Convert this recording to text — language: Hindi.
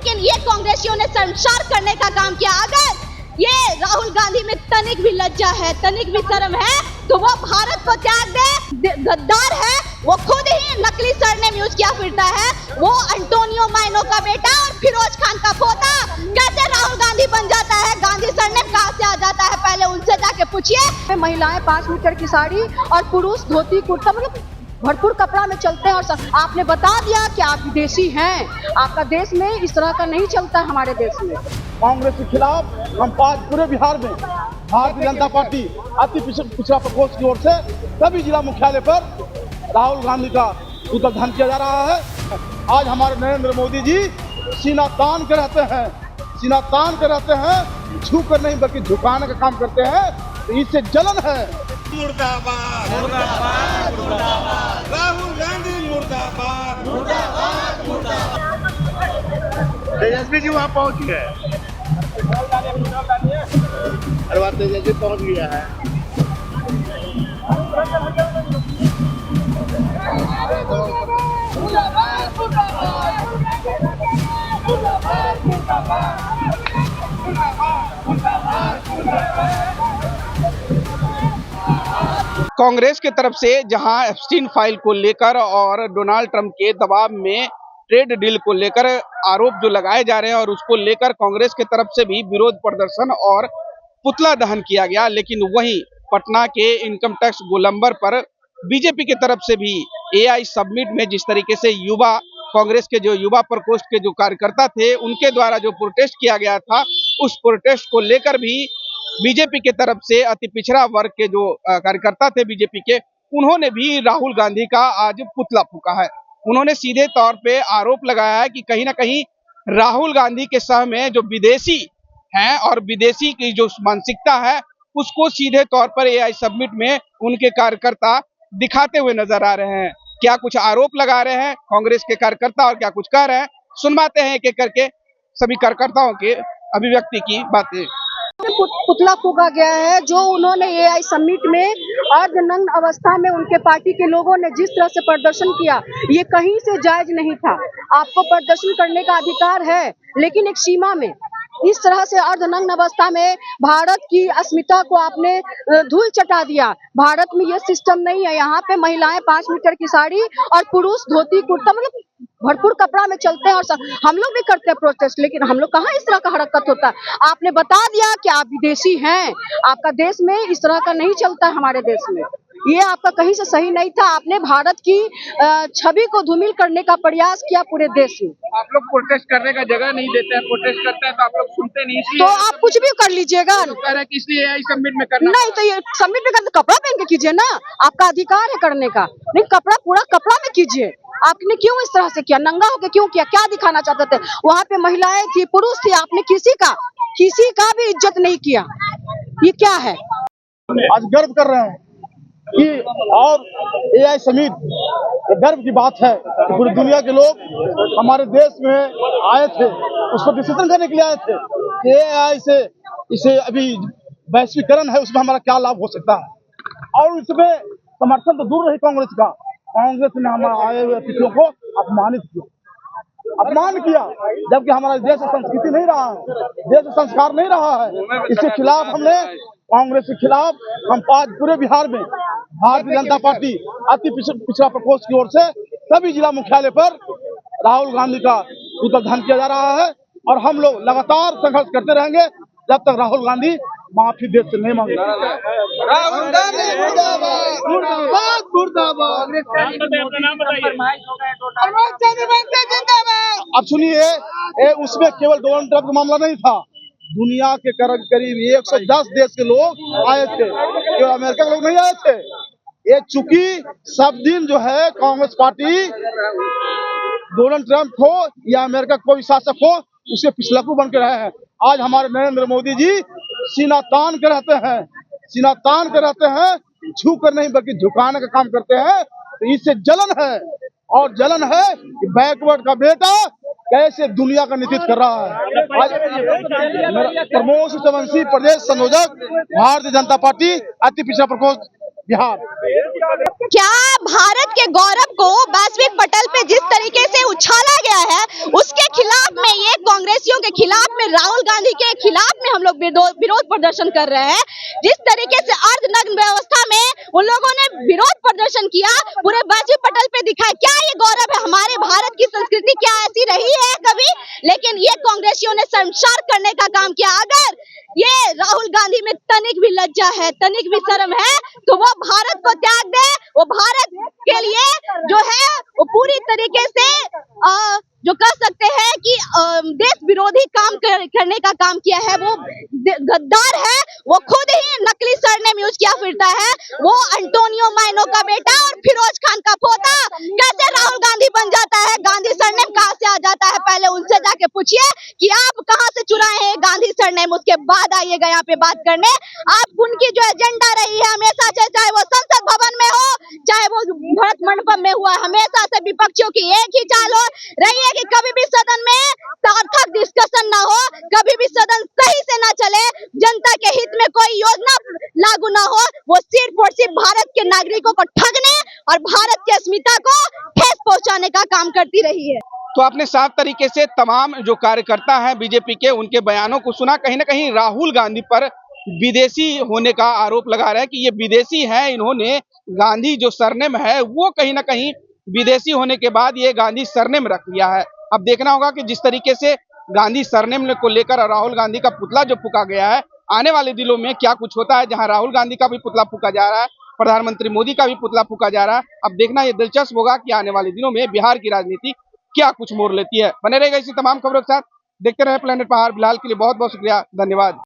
लेकिन ये कांग्रेसियों ने शर्मसार करने का काम किया। अगर ये राहुल गांधी में तनिक भी लज्जा है, तनिक भी शर्म है, तो वो भारत को त्याग दे। गद्दार है, वो खुद ही नकली सरनेम यूज किया फिरता है। वो एंटोनियो माइनो का बेटा और फिरोज खान का पोता कैसे राहुल गांधी बन जाता है? गांधी सरनेम कहाँ से आ जाता है? पहले उनसे जाके पूछिए। महिलाएं 5 मीटर की साड़ी और पुरुष धोती कुर्ता, मतलब भरपूर कपड़ा में चलते हैं। और आपने बता दिया कि आप विदेशी हैं। आपका देश में इस तरह का नहीं चलता है। हमारे देश में कांग्रेस के खिलाफ हम आज पूरे बिहार में भारतीय जनता पार्टी अति पिछड़ा प्रकोष्ठ की ओर से सभी जिला मुख्यालय पर राहुल गांधी का पुतला दहन किया जा रहा है। आज हमारे नरेंद्र मोदी जी सीना तान के रहते हैं, सीना तान के रहते हैं, झुक कर नहीं बल्कि झुकाने का काम करते हैं। तो इससे जलन है। मुर्दाबाद मुर्दाबाद मुर्दाबाद राहुल गांधी मुर्दाबाद मुर्दाबाद मुर्दाबाद। तेजस्वी जी वहाँ पहुँच गए। अरे बात तेजस्वी पहुँच गया है। कांग्रेस के तरफ से जहां एप्स्टीन फाइल को लेकर और डोनाल्ड ट्रंप के दबाव में ट्रेड डील को लेकर आरोप जो लगाए जा रहे हैं और उसको लेकर कांग्रेस के तरफ से भी विरोध प्रदर्शन और पुतला दहन किया गया। लेकिन वहीं पटना के इनकम टैक्स गोलंबर पर बीजेपी की तरफ से भी एआई समिट में जिस तरीके से युवा कांग्रेस के जो युवा प्रकोष्ठ के जो कार्यकर्ता थे उनके द्वारा जो प्रोटेस्ट किया गया था, उस प्रोटेस्ट को लेकर भी बीजेपी के तरफ से अति पिछड़ा वर्ग के जो कार्यकर्ता थे बीजेपी के, उन्होंने भी राहुल गांधी का आज पुतला फूंका है। उन्होंने सीधे तौर पे आरोप लगाया है कि कहीं ना कहीं राहुल गांधी के सह में जो विदेशी हैं और विदेशी की जो मानसिकता है उसको सीधे तौर पर एआई समिट में उनके कार्यकर्ता दिखाते हुए नजर आ रहे हैं। क्या कुछ आरोप लगा रहे हैं कांग्रेस के कार्यकर्ता और क्या कुछ कह रहे हैं, सुनवाते हैं एक एक करके सभी कार्यकर्ताओं के अभिव्यक्ति की बातें। पुतला फूका गया है जो उन्होंने एआई समिट में अर्धनग्न अवस्था में उनके पार्टी के लोगों ने जिस तरह से प्रदर्शन किया, ये कहीं से जायज नहीं था। आपको प्रदर्शन करने का अधिकार है, लेकिन एक सीमा में। इस तरह से अर्धनग्न अवस्था में भारत की अस्मिता को आपने धूल चटा दिया। भारत में ये सिस्टम नहीं है। यहाँ पे महिलाएं 5 मीटर की साड़ी और पुरुष धोती कुर्ता, मतलब भरपूर कपड़ा में चलते हैं। और हम लोग भी करते हैं प्रोटेस्ट, लेकिन हम लोग कहाँ इस तरह का हरकत होता है। आपने बता दिया कि आप विदेशी हैं। आपका देश में इस तरह का नहीं चलता है। हमारे देश में ये आपका कहीं से सही नहीं था। आपने भारत की छवि को धूमिल करने का प्रयास किया पूरे देश में। आप लोग प्रोटेस्ट करने का जगह नहीं देते हैं, प्रोटेस्ट करते हैं तो आप लोग सुनते नहीं, तो आप कुछ भी कर लीजिएगा। तो कह रहे हैं कि इसलिए एआई समिट में करना नहीं, तो ये समिट में करते कपड़ा पहन के कीजिए ना, आपका अधिकार है करने का। नहीं, कपड़ा पूरा कपड़ा में कीजिए। आपने क्यों इस तरह से किया? नंगा होके क्यों किया? क्या दिखाना चाहते थे? वहाँ पे महिलाएं थी, पुरुष थी, आपने किसी का भी इज्जत नहीं किया। ये क्या है? आज गर्व कर रहे हैं कि और एआई समिट गर्व की बात है कि पूरी दुनिया के लोग हमारे देश में आए थे, उस पर डिसीजन करने के लिए आए थे कि एआई से इसे अभी वैश्वीकरण है, उसमें हमारा क्या लाभ हो सकता है। और इसमें समर्थन तो दूर रही कांग्रेस का। कांग्रेस ने हमारे आए हुए अतिथियों को अपमान किया, जबकि हमारा देश संस्कृति नहीं रहा है, देश संस्कार नहीं रहा है। इसके खिलाफ हमने कांग्रेस के खिलाफ हम आज पूरे बिहार में भारतीय जनता पार्टी अति पिछड़ा प्रकोष्ठ की ओर से सभी जिला मुख्यालय पर राहुल गांधी का पुतला दहन किया जा रहा है। और हम लोग लगातार संघर्ष करते रहेंगे जब तक राहुल गांधी माफी देश से नहीं मांगे। राहुल गांधी मुर्दाबाद मुर्दाबाद मुर्दाबाद। अब सुनिए, उसमें केवल डोनाल्ड ट्रंप का मामला नहीं था, दुनिया के करीब 110 देश के लोग आए थे, केवल अमेरिका के लोग नहीं आए थे। ये चूंकि सब दिन जो है कांग्रेस पार्टी डोनाल्ड ट्रंप हो या अमेरिका कोई शासक हो उसके पिछलकू बन के रहे हैं। आज हमारे नरेंद्र मोदी जी सीना तान के रहते हैं, सीना तान के रहते हैं, झुक कर नहीं बल्कि झुकाने का काम करते हैं। तो इससे जलन है, और जलन है कि बैकवर्ड का बेटा कैसे दुनिया का नेतृत्व कर रहा है। आज प्रमोद सूर्यवंशी, प्रदेश संयोजक, भारतीय जनता पार्टी अति पिछड़ा प्रकोष्ठ बिहार। क्या भारत के गौरव को वैश्विक पटल पे जिस तरीके से उछाला गया है उसके खिलाफ में ये कांग्रेस के खिलाफ में, राहुल गांधी के खिलाफ में हम लोग विरोध प्रदर्शन कर रहे हैं। जिस तरीके से अर्धनग्न व्यवस्था में उन लोगों ने विरोध प्रदर्शन किया, पूरे बाजू पटल पे दिखाया। क्या ये गौरव है? हमारे भारत की संस्कृति क्या ऐसी रही है कभी? लेकिन ये कांग्रेसियों ने शर्मसार करने का काम किया। अगर ये राहुल गांधी में तनिक भी लज्जा है, तनिक भी शर्म है, तो वो भारत को त्याग दे। वो भारत के लिए जो है वो पूरी तरीके से जो कह सकते हैं कि देश विरोधी काम करने का काम किया है। वो गद्दार है, वो खुद ही नकली सरनेम यूज किया फिरता है। वो एंटोनियो माइनो का बेटा और फिरोज खान का पोता कैसे राहुल गांधी बन जाता है? गांधी सरनेम कहाँ से आ जाता है? पहले उनसे जाके पूछिए कि आप कहाँ से चुराए हैं गांधी सरनेम, उसके बाद आइएगा यहाँ पे बात करने। आप उनकी जो एजेंडा रही है हमेशा से, चाहे वो संसद भवन में हो, चाहे वो भरत मंडपम में हुआ, हमेशा से विपक्षियों की एक ही चाल हो रही है कि कभी भी सदन में सार्थक डिस्कशन ना हो, कभी भी सदन सही से ना चले, जनता के हित में कोई योजना लागू ना हो। वो सिर्फ और सिर्फ भारत के नागरिकों को ठगने और भारत की अस्मिता को ठेस पहुंचाने का काम करती रही है। तो आपने साफ तरीके से तमाम जो कार्यकर्ता हैं बीजेपी के, उनके बयानों को सुना। कहीं ना कहीं राहुल गांधी पर विदेशी होने का आरोप लगा रहा है कि ये विदेशी है, इन्होंने गांधी जो सरनेम है वो कहीं ना कहीं विदेशी होने के बाद ये गांधी सरनेम रख लिया है। अब देखना होगा कि जिस तरीके से गांधी सरनेम को लेकर राहुल गांधी का पुतला जो फूका गया है, आने वाले दिनों में क्या कुछ होता है, जहां राहुल गांधी का भी पुतला फूका जा रहा है, प्रधानमंत्री मोदी का भी पुतला फूका जा रहा है। अब देखना ये दिलचस्प होगा कि आने वाले दिनों में बिहार की राजनीति क्या कुछ मोड़ लेती है। बने रहेगा इसी तमाम खबरों के साथ, देखते रहे प्लेनेट पहाड़। फिलहाल के लिए बहुत बहुत शुक्रिया, धन्यवाद।